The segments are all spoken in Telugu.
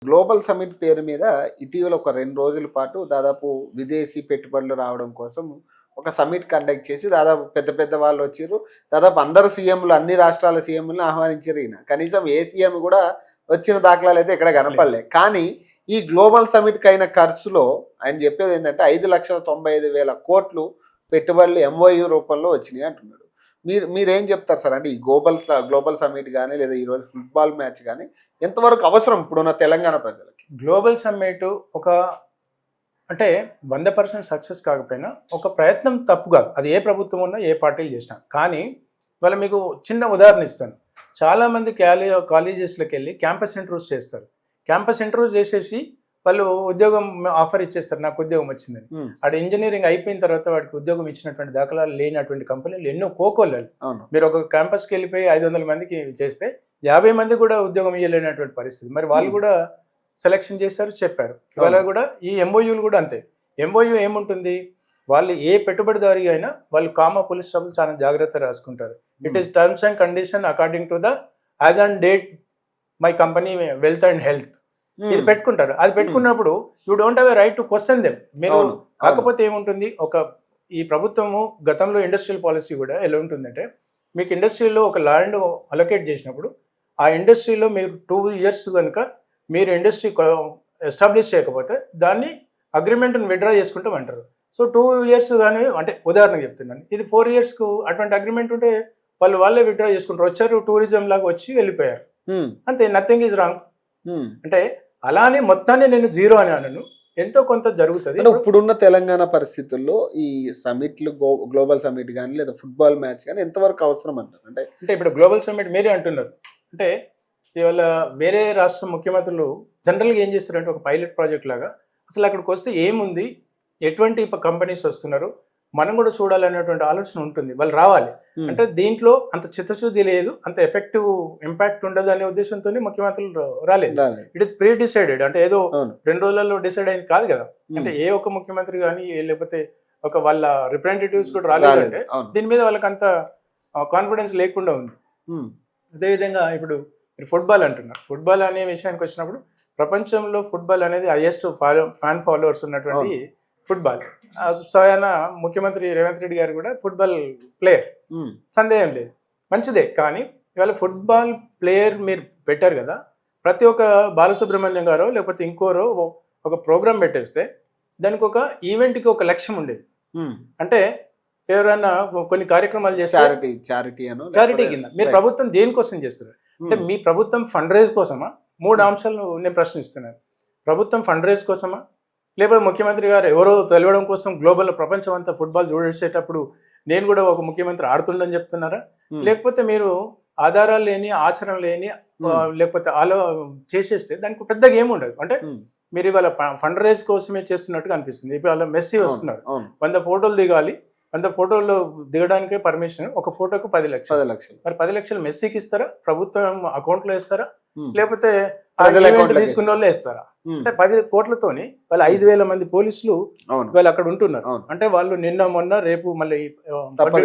గ్లోబల్ సమిట్ పేరు మీద ఇటీవల ఒక 2 రోజుల పాటు దాదాపు విదేశీ పెట్టుబడులు రావడం కోసం ఒక సమిట్ కండక్ట్ చేసి దాదాపు పెద్ద పెద్ద వాళ్ళు వచ్చిర్రు. దాదాపు అందరు సీఎంలు అన్ని రాష్ట్రాల సీఎంలను ఆహ్వానించారు ఈయన. కనీసం ఏ సీఎం కూడా వచ్చిన దాఖలాలైతే ఎక్కడ కనపడలే. కానీ ఈ గ్లోబల్ సమిట్‌కి అయిన ఖర్చులో ఆయన చెప్పేది ఏంటంటే 5,95,000 కోట్లు పెట్టుబడులు ఎంఓయూ రూపంలో వచ్చినాయి అంటున్నాడు. మీరేం చెప్తారు సార్? అంటే ఈ గ్లోబల్ సమిట్ గాని లేదా ఈరోజు ఫుట్బాల్ మ్యాచ్ గాని ఎంతవరకు అవసరం ఇప్పుడున్న తెలంగాణ ప్రజలకి? గ్లోబల్ సమ్మిట్ ఒక అంటే 100% సక్సెస్ కాకపోయినా ఒక ప్రయత్నం తప్పు కాదు. అది ఏ ప్రభుత్వం ఉన్నా ఏ పార్టీలు చేసినా. కానీ ఇవాళ మీకు చిన్న ఉదాహరణ ఇస్తాను. చాలామంది కాలేజెస్లోకి వెళ్ళి క్యాంపస్ ఇంటర్వ్యూస్ చేస్తారు. క్యాంపస్ ఇంటర్వ్యూస్ చేసేసి వాళ్ళు ఉద్యోగం ఆఫర్ ఇచ్చేస్తారు, నాకు ఉద్యోగం వచ్చిందని. ఆడ ఇంజనీరింగ్ అయిపోయిన తర్వాత వాడికి ఉద్యోగం ఇచ్చినటువంటి దాఖలాలు లేనటువంటి కంపెనీలు ఎన్నో కోకోళ్ళు. మీరు ఒక క్యాంపస్కి వెళ్ళిపోయి 500 మందికి చేస్తే 50 మంది కూడా ఉద్యోగం ఇవ్వలేనటువంటి పరిస్థితి. మరి వాళ్ళు కూడా సెలెక్షన్ చేశారు, చెప్పారు. ఇవాళ కూడా ఈ ఎంఓయూలు కూడా అంతే. ఎంఓయూ ఏముంటుంది, వాళ్ళు ఏ పెట్టుబడిదారి అయినా వాళ్ళు కామా పోలీస్ స్టాఫ్లు చాలా జాగ్రత్త రాసుకుంటారు. It is terms and condition according to the as and date my company wealth and health ఇది పెట్టుకుంటారు. అది పెట్టుకున్నప్పుడు you don't have a right to question them. మీరు కాకపోతే ఏముంటుంది, ఈ ప్రభుత్వము గతంలో ఇండస్ట్రియల్ పాలసీ కూడా ఎలా ఉంటుందంటే, మీకు ఇండస్ట్రీలో ఒక ల్యాండ్ అలొకేట్ చేసినప్పుడు ఆ ఇండస్ట్రీలో మీరు 2 years కనుక మీరు ఇండస్ట్రీ ఎస్టాబ్లిష్ చేయకపోతే దాన్ని అగ్రిమెంట్ని విత్డ్రా చేసుకుంటామంటారు. సో 2 years కానీ, అంటే ఉదాహరణకు చెప్తున్నాను, ఇది 4 yearsకు అటువంటి అగ్రిమెంట్ ఉంటే వాళ్ళే విత్డ్రా చేసుకుంటారు. వచ్చారు, టూరిజం లాగా వచ్చి వెళ్ళిపోయారు, అంతే. Nothing is wrong. అంటే అలానే మొత్తాన్ని నేను జీరో అని అనను, ఎంతో కొంత జరుగుతుంది. ఇప్పుడున్న తెలంగాణ పరిస్థితుల్లో ఈ సమిట్లు, గ్లోబల్ సమిట్ కానీ లేదా ఫుట్బాల్ మ్యాచ్ కానీ ఎంతవరకు అవసరం అంటారు? అంటే ఇప్పుడు గ్లోబల్ సమిట్ మీరే అంటున్నారు. అంటే ఇవాళ వేరే రాష్ట్ర ముఖ్యమంత్రులు జనరల్గా ఏం చేస్తారంటే ఒక పైలట్ ప్రాజెక్ట్ లాగా అసలు అక్కడికి వస్తే ఏముంది, ఎటువంటి కంపెనీస్ వస్తున్నారు, మనం కూడా చూడాలనేటువంటి ఆలోచన ఉంటుంది. వాళ్ళు రావాలి అంటే దీంట్లో అంత చిత్తశుద్ధి లేదు, అంత ఎఫెక్టివ్ ఇంపాక్ట్ ఉండదు అనే ఉద్దేశంతోనే ముఖ్యమంత్రులు రాలేదు. It is pre decided. అంటే ఏదో 2 రోజులలో డిసైడ్ అయింది కాదు కదా. అంటే ఏ ఒక్క ముఖ్యమంత్రి కానీ లేకపోతే వాళ్ళ రిప్రజెంటేటివ్స్ కూడా రాలేదంటే దీని మీద వాళ్ళకి అంత కాన్ఫిడెన్స్ లేకుండా ఉంది. అదేవిధంగా ఇప్పుడు ఫుట్బాల్ అంటున్నారు. ఫుట్బాల్ అనే విషయానికి వచ్చినప్పుడు ప్రపంచంలో ఫుట్బాల్ అనేది హైయెస్ట్ ఫ్యాన్ ఫాలోవర్స్ ఉన్నటువంటి ఫుట్బాల్. స్వయాన ముఖ్యమంత్రి రేవంత్ రెడ్డి గారు కూడా ఫుట్బాల్ ప్లేయర్, సందేహం లేదు, మంచిదే. కానీ ఇవాళ ఫుట్బాల్ ప్లేయర్ మీరు పెట్టారు కదా, ప్రతి ఒక్క బాలసుబ్రహ్మణ్యం గారో లేకపోతే ఇంకోరో ఒక ప్రోగ్రామ్ పెట్టేస్తే దానికి ఒక ఈవెంట్కి ఒక లక్ష్యం ఉండేది. అంటే ఎవరైనా కొన్ని కార్యక్రమాలు చేస్తారు చారిటీ కింద. మీరు ప్రభుత్వం దేనికోసం చేస్తారు? అంటే మీ ప్రభుత్వం ఫండ్ రైజ్ కోసమా? 3 అంశాలను నేను ప్రశ్నిస్తున్నాను. ప్రభుత్వం ఫండ్ రైజ్ కోసమా, లేకపోతే ముఖ్యమంత్రి గారు ఎవరో తెలవడం కోసం గ్లోబల్ ప్రపంచం అంతా ఫుట్బాల్ చూడేసేటప్పుడు నేను కూడా ఒక ముఖ్యమంత్రి ఆడుతుండని చెప్తున్నారా? లేకపోతే మీరు ఆధారాలు లేని, ఆచరణ లేని, లేకపోతే చేసేస్తే దానికి పెద్దగా ఏమి ఉండదు. అంటే మీరు ఇవాళ ఫండ్ రైజ్ కోసమే చేస్తున్నట్టుగా అనిపిస్తుంది. ఇవాళ మెస్సీ వస్తున్నారు, 100 ఫోటోలు దిగాలి, 100 ఫోటోలు దిగడానికే పర్మిషన్, ఒక ఫోటోకు 10 లక్షలు. మరి 10 లక్షలు మెస్సీకి ఇస్తారా, ప్రభుత్వం అకౌంట్లో వేస్తారా, లేకపోతే తీసుకున్న వాళ్ళే ఇస్తారా? అంటే 10 కోట్లతోని వాళ్ళు 5,000 మంది పోలీసులు వాళ్ళు అక్కడ ఉంటున్నారు. అంటే వాళ్ళు నిన్న మొన్న రేపు మళ్ళీ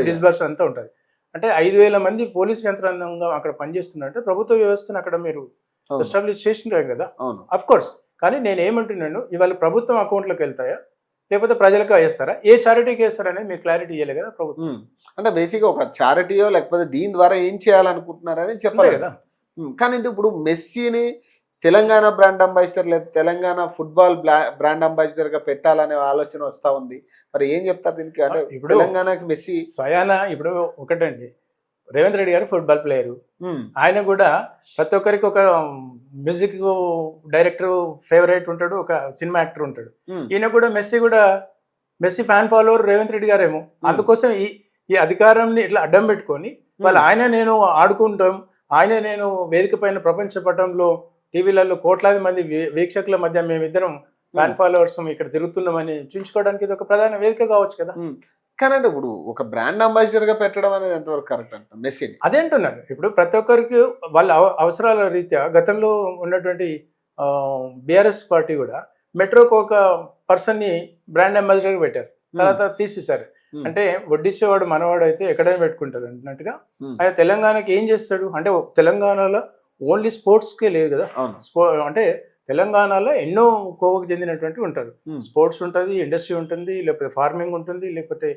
డిస్బర్స్ అంతా ఉంటుంది. అంటే 5,000 మంది పోలీసు యంత్రాంగంగా అక్కడ పనిచేస్తున్నారంటే ప్రభుత్వ వ్యవస్థను అక్కడ మీరు ఎస్టాబ్లిష్ చేసినారు కదా. Of course. కానీ నేను ఏమంటున్నాను, ఇవాళ ప్రభుత్వం అకౌంట్లోకి వెళ్తాయా లేకపోతే ప్రజలకు వేస్తారా, ఏ చారిటీకి వేస్తారా అనేది మీరు క్లారిటీ ఇవ్వాలి కదా ప్రభుత్వం. అంటే బేసిక్గా ఒక చారిటీయో లేకపోతే దీని ద్వారా ఏం చేయాలనుకుంటున్నారని చెప్పాలి కదా. కానీ ఇప్పుడు మెస్సీని తెలంగాణ బ్రాండ్ అంబాసిడర్ లేదా తెలంగాణ ఫుట్బాల్ బ్రాండ్ అంబాసిడర్ గా పెట్టాలనే ఆలోచన వస్తా ఉంది. మరి ఏం చెప్తారు దీనికి? అంటే ఇప్పుడు తెలంగాణకి మెస్సీ స్వయాన ఇప్పుడు ఒకటండి, రేవంత్ రెడ్డి గారు ఫుట్బాల్ ప్లేయరు, ఆయన కూడా ప్రతి ఒక్కరికి ఒక మ్యూజిక్ డైరెక్టర్ ఫేవరెట్ ఉంటాడు, ఒక సినిమా యాక్టర్ ఉంటాడు. ఈయన కూడా Messi fan follower Revanth Reddy గారేమో. అందుకోసం ఈ అధికారాన్ని ఇట్లా అడ్డం పెట్టుకొని వాళ్ళు నేను ఆడుకుంటాం, నేను వేదిక పైన ప్రపంచ పటంలో టీవీలలో కోట్లాది మంది వీక్షకుల మధ్య మేమిద్దరం ఫ్యాన్ ఫాలోవర్స్ ఇక్కడ తిరుగుతున్నామని చూపించుకోవడానికి ఇది ఒక ప్రధాన వేదిక కావచ్చు కదా. కానీ అంటే ఇప్పుడు ఒక బ్రాండ్ అంబాసిడర్ గా పెట్టడం అనేది ఎంతవరకు కరెక్ట్ అంట మెస్సీ? అదేంటున్నారు. ఇప్పుడు ప్రతి ఒక్కరికి వాళ్ళ అవసరాల రీత్యా గతంలో ఉన్నటువంటి బీఆర్ఎస్ పార్టీ కూడా మెట్రోకి ఒక పర్సన్ని బ్రాండ్ అంబాసిడర్ పెట్టారు, తర్వాత తీసేశారు. అంటే వడ్డిచ్చేవాడు మనవాడు అయితే ఎక్కడైనా పెట్టుకుంటారు అన్నట్టుగా ఆయన తెలంగాణకి ఏం చేస్తాడు అంటే తెలంగాణలో ఓన్లీ స్పోర్ట్స్కే లేదు కదా. అంటే తెలంగాణలో ఎన్నో కోవకు చెందినటువంటి ఉంటారు. ఉమ్, స్పోర్ట్స్ ఉంటుంది, ఇండస్ట్రీ ఉంటుంది, లేకపోతే ఫార్మింగ్ ఉంటుంది, లేకపోతే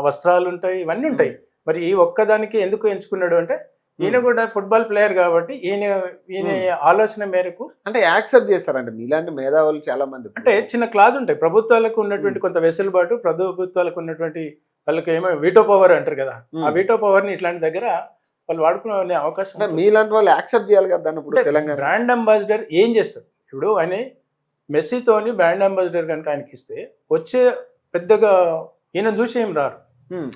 వస్త్రాలు ఉంటాయి, ఇవన్నీ ఉంటాయి. మరి ఈ ఒక్కదానికి ఎందుకు ఎంచుకున్నాడు అంటే ఈయన కూడా ఫుట్బాల్ ప్లేయర్ కాబట్టి ఈయన ఆలోచన మేరకు అంటే యాక్సెప్ట్ చేస్తారంటే మీలాంటి మేధావులు చాలా మంది అంటే చిన్న క్లాజ్ ఉంటాయి. ప్రభుత్వాలకు ఉన్నటువంటి కొంత వెసులుబాటు, ప్రభుత్వాలకు ఉన్నటువంటి వాళ్ళకి ఏమో వీటో పవర్ అంటారు కదా, ఆ వీటో పవర్ ని ఇట్లాంటి దగ్గర వాళ్ళు వాడుకునే అవకాశం అంటే మీలాంటి వాళ్ళు యాక్సెప్ట్ చేయాలి కదా దాన్ని. ఇప్పుడు తెలంగాణ బ్రాండ్ అంబాసిడర్ ఏం చేస్తారు? ఇప్పుడు ఆయన మెస్సీతోని బ్రాండ్ అంబాసిడర్ కనుక ఆయనకి ఇస్తే వచ్చే పెద్దగా ఈయన చూసి ఏం రారు.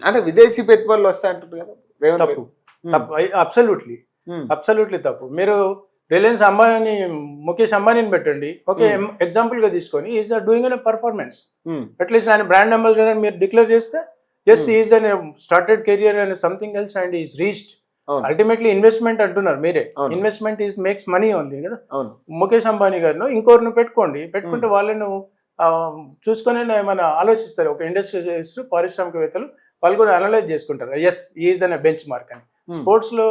అంటే విదేశీ పెట్టుబడులు వస్తాయంటారు కదా రేవంత్ తప్పు రెడ్డి. తప్పు, అబ్సల్యూట్లీ తప్పు. మీరు రిలయన్స్ అంబానీ, ముఖేష్ అంబానీని పెట్టండి, ఓకే, ఎగ్జాంపుల్ గా తీసుకొని is doing an performance. At least ఆయన బ్రాండ్ అంబాసిడర్ అని మీరు డిక్లేర్ చేస్తే as is an started career and something else and is reached. Ultimately investment అంటున్నారు మీరే, investment is makes money only కదా. ముఖేష్ అంబానీ గారిను ఇంకోరిని పెట్టుకుంటే వాళ్ళను చూసుకొని ఏమైనా ఆలోచిస్తారు. ఒక ఇండస్ట్రియలిస్ట్, పారిశ్రామికవేత్తలు వాళ్ళు కూడా అనలైజ్ చేసుకుంటారు, ఎస్ ఈజ్ అనే బెంచ్ మార్క్ అని. స్పోర్ట్స్ లో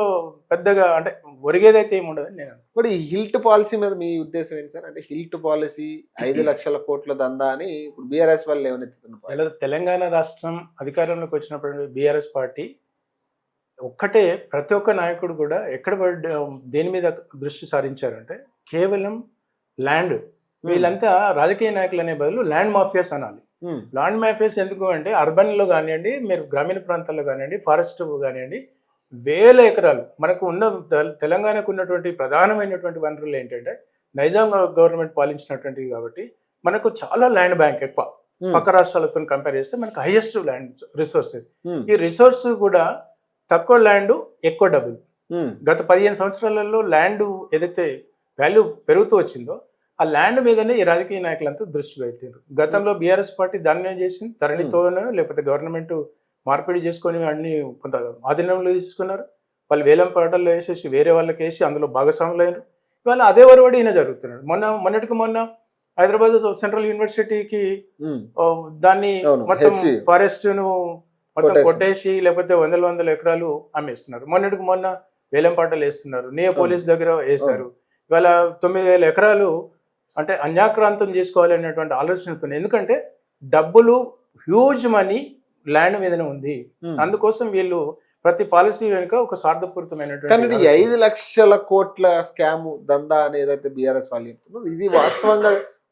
పెద్దగా అంటే ఒరిగేదైతే ఏమి ఉండదని నేను. ఇప్పుడు ఈ హిల్ట్ పాలసీ మీద మీ ఉద్దేశం ఏంటి సార్? అంటే హిల్ట్ పాలసీ 5 లక్షల కోట్ల దందా అని ఇప్పుడు బీఆర్ఎస్ వాళ్ళు లేవనెత్తుతున్నారు. తెలంగాణ రాష్ట్రం అధికారంలోకి వచ్చినప్పుడు బీఆర్ఎస్ పార్టీ ఒక్కటే, ప్రతి ఒక్క నాయకుడు కూడా ఎక్కడ దేని మీద దృష్టి సారించారంటే కేవలం ల్యాండ్. వీళ్ళంతా రాజకీయ నాయకులు అనే బదులు ల్యాండ్ మాఫియాస్ అనాలి. ల్యాండ్ మాఫియాస్ ఎందుకు అంటే అర్బన్లో కానివ్వండి, మీరు గ్రామీణ ప్రాంతాల్లో కానివ్వండి, ఫారెస్ట్ కానివ్వండి, వేల ఎకరాలు మనకు ఉన్న తెలంగాణకు ఉన్నటువంటి ప్రధానమైనటువంటి వనరులు ఏంటంటే నైజాం గవర్నమెంట్ పాలించినటువంటివి కాబట్టి మనకు చాలా ల్యాండ్ బ్యాంక్ ఎక్కువ. పక్క రాష్ట్రాలతో కంపేర్ చేస్తే మనకు హైయెస్ట్ ల్యాండ్ రిసోర్సెస్. ఈ రిసోర్స్ కూడా తక్కువ ల్యాండ్ ఎక్కువ డబ్బులు. గత 15 సంవత్సరాలలో ల్యాండ్ ఏదైతే వాల్యూ పెరుగుతూ వచ్చిందో ఆ ల్యాండ్ మీదనే ఈ రాజకీయ నాయకులంతా దృష్టి పెట్టారు. గతంలో బీఆర్ఎస్ పార్టీ దాన్ని ఏం చేసింది, ధరణితోనో లేకపోతే గవర్నమెంట్ మార్పిడి చేసుకొని అన్ని కొంత ఆధీనంలో తీసుకున్నారు. వాళ్ళు వేలం పాటల్లో వేసేసి వేరే వాళ్ళకి వేసి అందులో భాగస్వాములు అయినారు. ఇవాళ అదే వరవడి ఈయన జరుగుతున్నాడు. మొన్న హైదరాబాద్ సెంట్రల్ యూనివర్సిటీకి దాన్ని మొత్తం ఫారెస్ట్ ను మొత్తం కొట్టేసి లేకపోతే వందల ఎకరాలు అమ్మేస్తున్నారు. మొన్న వేలం పాటలు వేస్తున్నారు, పోలీస్ దగ్గర వేశారు. ఇవాళ 9,000 ఎకరాలు అంటే అన్యాక్రాంతం చేసుకోవాలి అనేటువంటి ఆలోచనతో, ఎందుకంటే డబ్బులు హ్యూజ్ మనీ ల్యాండ్ మీదనే ఉంది. అందుకోసం వీళ్ళు ప్రతి పాలసీ వెనుక ఒక స్వార్థపూరితమైనటువంటి 5 లక్షల కోట్ల స్కామ్ దందా అని ఏదైతే బీఆర్ఎస్ వాళ్ళు చెప్తున్నారు, ఇది వాస్తవంగా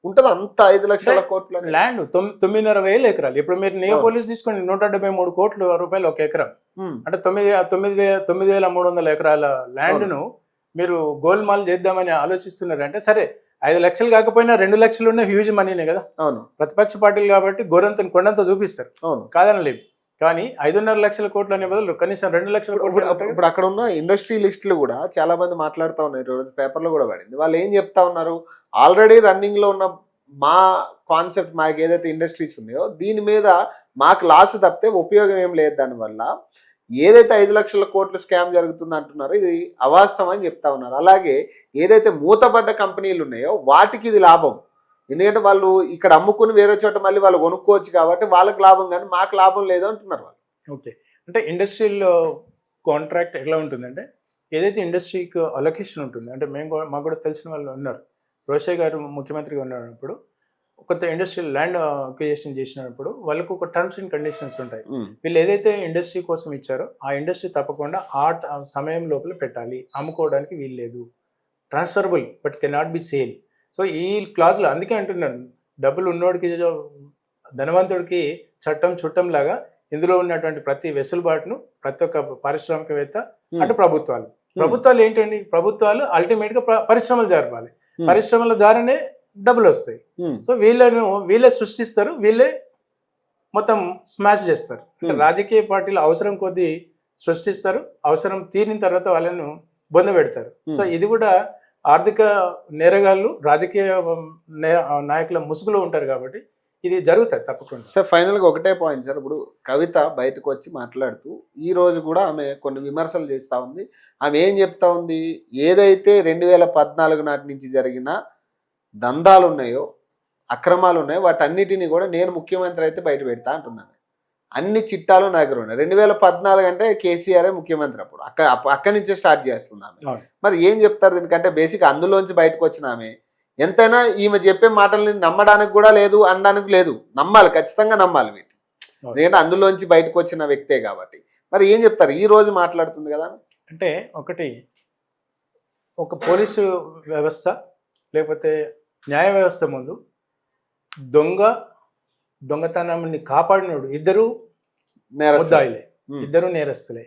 ఉంటది అంత 5 లక్షల కోట్ల ల్యాండ్ 9,500 ఎకరాలు. ఇప్పుడు మీరు నియోపోలిస్ తీసుకోండి, 173 కోట్ల రూపాయలు ఒక ఎకరం. అంటే 9,300 ఎకరాల ల్యాండ్ ను మీరు గోల్మాల్ చేద్దామని ఆలోచిస్తున్నారు. అంటే సరే 5 లక్షలు కాకపోయినా 2 లక్షలు ఉన్న హ్యూజ్ మనీనే కదా. అవును, ప్రతిపక్ష పార్టీలు కాబట్టి కొండంత చూపిస్తారు, అవును, కాదనలేదు. కానీ 5.5 లక్షల కోట్లు అనే బదులు కనీసం 2 లక్షల కోట్లు. ఇప్పుడు అక్కడ ఉన్న ఇండస్ట్రియలిస్టులు కూడా చాలా మంది మాట్లాడుతూ ఉన్నారు, రోజు పేపర్లో కూడా పడింది. వాళ్ళు ఏం చెప్తా ఉన్నారు, ఆల్రెడీ రన్నింగ్ లో ఉన్న మా కాన్సెప్ట్, మాకు ఏదైతే ఇండస్ట్రీస్ ఉన్నాయో దీని మీద మాకు లాస్ తప్పితే ఉపయోగం ఏం లేదు, దానివల్ల ఏదైతే 5 లక్షల కోట్ల స్కామ్ జరుగుతుంది అంటున్నారో ఇది అవాస్తవం అని చెప్తా ఉన్నారు. అలాగే ఏదైతే మూతపడ్డ కంపెనీలు ఉన్నాయో వాటికి ఇది లాభం, ఎందుకంటే వాళ్ళు ఇక్కడ అమ్ముకుని వేరే చోట మళ్ళీ వాళ్ళు కొనుక్కోవచ్చు కాబట్టి వాళ్ళకి లాభం, కానీ మాకు లాభం లేదు అంటున్నారు వాళ్ళు. ఓకే, అంటే ఇండస్ట్రియల్ కాంట్రాక్ట్ ఎట్లా ఉంటుందంటే ఏదైతే ఇండస్ట్రీకి అలొకేషన్ ఉంటుంది, అంటే మాకు కూడా తెలిసిన వాళ్ళు ఉన్నారు. రోషయ్య గారు ముఖ్యమంత్రిగా ఉన్నప్పుడు కొంత ఇండస్ట్రియల్ ల్యాండ్ అక్విజిషన్ చేసినప్పుడు వాళ్ళకు ఒక టర్మ్స్ అండ్ కండిషన్స్ ఉంటాయి. వీళ్ళు ఏదైతే ఇండస్ట్రీ కోసం ఇచ్చారో ఆ ఇండస్ట్రీ తప్పకుండా ఆ సమయం లోపల పెట్టాలి, అమ్ముకోవడానికి వీలు లేదు, transferable but cannot be sale. So ఈ క్లాజ్లో అందుకే అంటున్నాను, డబ్బులు ఉన్నోడికి ధనవంతుడికి చట్టం చుట్టం లాగా ఇందులో ఉన్నటువంటి ప్రతి వెసులుబాటును ప్రతి ఒక్క పారిశ్రామికవేత్త అంటే ప్రభుత్వాలు ఏంటండి, ప్రభుత్వాలు అల్టిమేట్ గా పరిశ్రమలు జరపాలి, పరిశ్రమల ద్వారానే డబ్బులు వస్తాయి. సో వీళ్ళే సృష్టిస్తారు, వీళ్ళే మొత్తం స్మాష్ చేస్తారు. అంటే రాజకీయ పార్టీలు అవసరం కొద్దీ సృష్టిస్తారు, అవసరం తీరిన తర్వాత వాళ్ళను బొంద పెడతారు. సో ఇది కూడా ఆర్థిక నేరగాళ్ళు రాజకీయ నాయకుల ముసుగులో ఉంటారు కాబట్టి ఇది జరుగుతుంది తప్పకుండా. సార్ ఫైనల్గా ఒకటే పాయింట్ సార్, ఇప్పుడు కవిత బయటకు వచ్చి మాట్లాడుతూ ఈ రోజు కూడా ఆమె కొన్ని విమర్శలు చేస్తూ ఉంది. ఆమె ఏం చెప్తా ఉంది, ఏదైతే 2014 నాటి నుంచి జరిగిన దందాలు ఉన్నాయో, అక్రమాలు ఉన్నాయో వాటన్నిటిని కూడా నేను ముఖ్యమంత్రి అయితే బయట పెడతా అంటున్నాను. అన్ని చిట్టాలు నా దగ్గర ఉన్నాయి. 2014 అంటే కేసీఆర్ ముఖ్యమంత్రి, అప్పుడు అక్కడి నుంచే స్టార్ట్ చేస్తుంది ఆమె. మరి ఏం చెప్తారు దీనికంటే? బేసిక్ అందులోంచి బయటకు వచ్చిన ఆమె ఎంతైనా ఈమె చెప్పే మాటల్ని నమ్మడానికి కూడా లేదు, అనడానికి లేదు. నమ్మాలి, ఖచ్చితంగా నమ్మాలి వీటిని. నేను అందులోంచి బయటకు వచ్చిన వ్యక్తే కాబట్టి. మరి ఏం చెప్తారు ఈ రోజు మాట్లాడుతుంది కదా? అంటే ఒకటి, ఒక పోలీసు వ్యవస్థ లేకపోతే న్యాయ వ్యవస్థ ముందు దొంగతనాన్ని కాపాడినోడు ఇద్దరు ముద్దాయిలే, ఇద్దరు నేరస్తులే.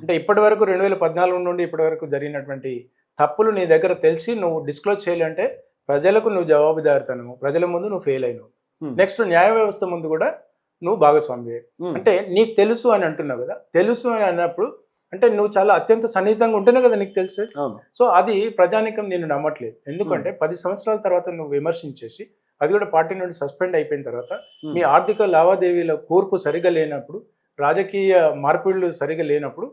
అంటే ఇప్పటి వరకు 2014 నుండి ఇప్పటి వరకు జరిగినటువంటి తప్పులు నీ దగ్గర తెలిసి నువ్వు డిస్క్లోజ్ చేయాలంటే ప్రజలకు నువ్వు జవాబుదారితనము, ప్రజల ముందు నువ్వు ఫెయిల్ అయినావు. నెక్స్ట్ న్యాయ వ్యవస్థ ముందు కూడా నువ్వు భాగస్వామి. అంటే నీకు తెలుసు అని అంటున్నావు కదా, తెలుసు అని అన్నప్పుడు అంటే నువ్వు చాలా అత్యంత సన్నిహితంగా ఉంటేనే కదా నీకు తెలుసు. సో అది ప్రజానికం నేను నమ్మట్లేదు. ఎందుకంటే 10 సంవత్సరాల తర్వాత నువ్వు విమర్శించేసి అది కూడా పార్టీ నుండి సస్పెండ్ అయిపోయిన తర్వాత మీ ఆర్థిక లావాదేవీల కూర్పు సరిగా లేనప్పుడు, రాజకీయ మార్పిడులు సరిగా లేనప్పుడు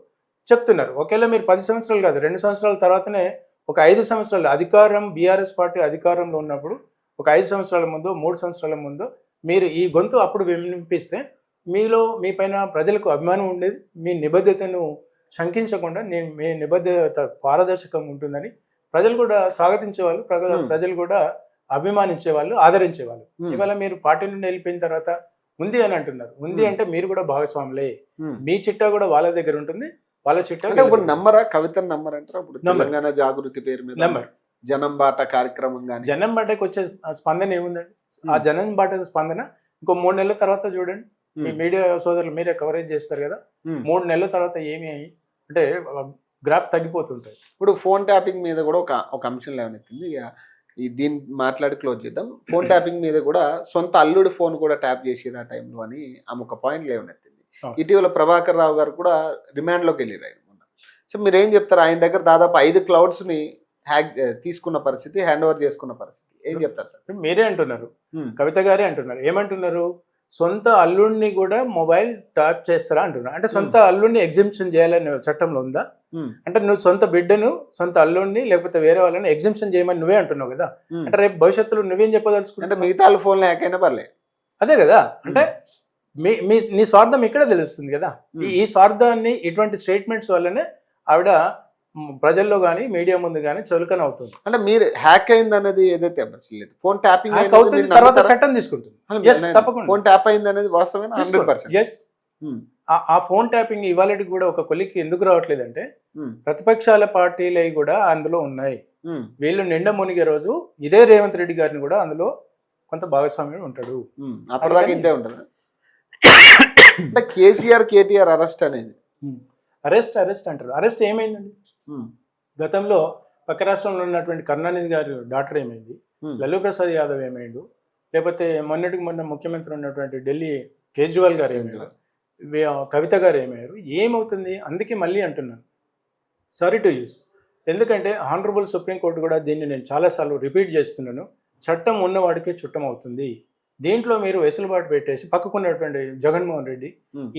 చెప్తున్నారు. ఒకవేళ మీరు 10 సంవత్సరాలు కాదు 2 సంవత్సరాల తర్వాతనే ఒక 5 సంవత్సరాలు అధికారం, బీఆర్ఎస్ పార్టీ అధికారంలో ఉన్నప్పుడు ఒక 5 సంవత్సరాల ముందు 3 సంవత్సరాల ముందు మీరు ఈ గొంతు అప్పుడు వినిపిస్తే మీ పైన ప్రజలకు అభిమానం ఉండేది. మీ నిబద్ధతను శంకించకుండా మీ నిబద్ధత పారదర్శకంగా ఉంటుందని ప్రజలు కూడా స్వాగతించేవాళ్ళు, ప్రజలు కూడా అభిమానించేవాళ్ళు, ఆదరించేవాళ్ళు. ఇవాళ మీరు పార్టీ నుండి వెళ్ళిపోయిన తర్వాత ఉంది అని అంటున్నారు. ఉంది అంటే మీరు కూడా భాగస్వాములే, మీ చిట్టా కూడా వాళ్ళ దగ్గర ఉంటుంది, వాళ్ళ చిట్టా. ఇప్పుడు నమ్మరా కవితను నమ్మరంటారా? ఇప్పుడు తెలంగాణ జాగృతి పేరు మీద నమ్మరు. జనం బాట కార్యక్రమం కానీ, జనం బాటకి వచ్చే స్పందన ఏముందండి? ఆ జనం బాట స్పందన ఇంకో 3 నెలల తర్వాత చూడండి. మీ మీడియా సోదరులు మీరే కవరేజ్ చేస్తారు కదా, 3 నెలల తర్వాత ఏమి అంటే గ్రాఫ్ తగ్గిపోతుంటాయి. ఇప్పుడు ఫోన్ ట్యాపింగ్ మీద కూడా ఒక అంశం లేవనెత్తింది. దీన్ని మాట్లాడి క్లోజ్ చేద్దాం. ఫోన్ ట్యాపింగ్ మీద కూడా సొంత అల్లుడి ఫోన్ కూడా ట్యాప్ చేసిరు ఆ టైంలో అని ఆమె ఒక పాయింట్ లేవనెత్తింది. ఇటీవల ప్రభాకర్ రావు గారు కూడా రిమాండ్లోకి వెళ్ళారు ఆయన మొన్న. సో మీరు ఏం చెప్తారు? ఆయన దగ్గర దాదాపు 5 క్లౌడ్స్ని తీసుకున్న పరిస్థితి, హ్యాండ్ ఓవర్ చేసుకున్న పరిస్థితి, ఏం చెప్తారు సార్? మీరే అంటున్నారు, కవిత గారే అంటున్నారు. ఏమంటున్నారు? సొంత అల్లుడిని కూడా మొబైల్ ట్యాప్ చేస్తారా అంటున్నారు. అంటే సొంత అల్లుడిని ఎగ్జిబిషన్ చేయాలని చట్టంలో ఉందా? అంటే నువ్వు సొంత బిడ్డను, సొంత అల్లుడిని లేకపోతే వేరే వాళ్ళని ఎగ్జిబిషన్ చేయమని నువ్వే అంటున్నావు కదా. అంటే రేపు భవిష్యత్తులో నువ్వేం చెప్పదలుచుకుంటే మిగతా ఫోన్లు హ్యాక్ అయినా పర్లేదు, అదే కదా. అంటే నీ స్వార్థం ఇక్కడే తెలుస్తుంది కదా. ఈ స్వార్థాన్ని ఇటువంటి స్టేట్మెంట్స్ వల్లనే ఆవిడ ప్రజల్లో కానీ మీడియా ముందు కానీ చులకన అవుతుంది. అంటే మీరు హ్యాక్ అయింది అనేది ఏదైతే ఫోన్ ట్యాపింగ్ అవుతుంది, తర్వాత చట్టం తీసుకుంటుంది. ఫోన్ ట్యాప్ అయింది అనేది వాస్తవమే 100%. ఆ ఫోన్ ట్యాపింగ్ ఇవాళ కూడా ఒక కొలిక్కి ఎందుకు రావట్లేదంటే ప్రతిపక్షాల పార్టీలు కూడా అందులో ఉన్నాయి. వీళ్ళు నిండా మునిగే రోజు ఇదే రేవంత్ రెడ్డి గారిని కూడా అందులో కొంత భాగస్వామ్యం ఉంటాడు. అప్పటిదాకా ఇంతే ఉంటుంది. అంటే కేసీఆర్ కేటీఆర్ అరెస్ట్ అనేది అరెస్ట్ అంటారు. అరెస్ట్ ఏమైందండి? గతంలో పక్క రాష్ట్రంలో ఉన్నటువంటి కరుణానిధి గారి డాక్టర్ ఏమైంది, లల్లూ ప్రసాద్ యాదవ్ ఏమైండు, లేకపోతే మొన్నటికి మొన్న ముఖ్యమంత్రి ఉన్నటువంటి ఢిల్లీ కేజ్రీవాల్ గారు ఏమయ్యారు, కవిత గారు ఏమయ్యారు, ఏమవుతుంది? అందుకే మళ్ళీ అంటున్నాను, సారీ టు యూస్. ఎందుకంటే హానరబుల్ సుప్రీంకోర్టు కూడా దీన్ని నేను చాలాసార్లు రిపీట్ చేస్తున్నాను, చట్టం ఉన్నవాడికే చుట్టం అవుతుంది. దీంట్లో మీరు వెసులుబాటు పెట్టేసి పక్కకున్నటువంటి జగన్మోహన్ రెడ్డి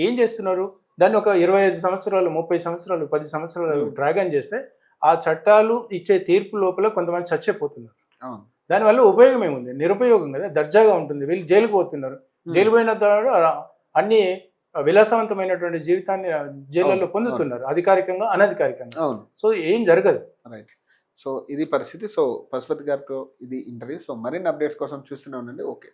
ఏం చేస్తున్నారు? దాన్ని ఒక 25 సంవత్సరాలు 30 సంవత్సరాలు 10 సంవత్సరాలు డ్రాగన్ చేస్తే ఆ చట్టాలు ఇచ్చే తీర్పు లోపల కొంతమంది చచ్చిపోతున్నారు. దానివల్ల ఉపయోగం ఏముంది? నిరుపయోగం కదా. దర్జాగా ఉంటుంది. వీళ్ళు జైలుకు పోతున్నారు. జైలు పోయిన తర్వాత అన్ని విలాసవంతమైనటువంటి జీవితాన్ని జైళ్ళలో పొందుతున్నారు, అధికారికంగా అనధికారికంగా. సో ఏం జరగదు. రైట్. సో ఇది పరిస్థితి. సో పశుపతి గారితో ఇది ఇంటర్వ్యూ. సో మరిన్ని అప్డేట్స్ కోసం చూస్తూనే ఉండండి. ఓకే.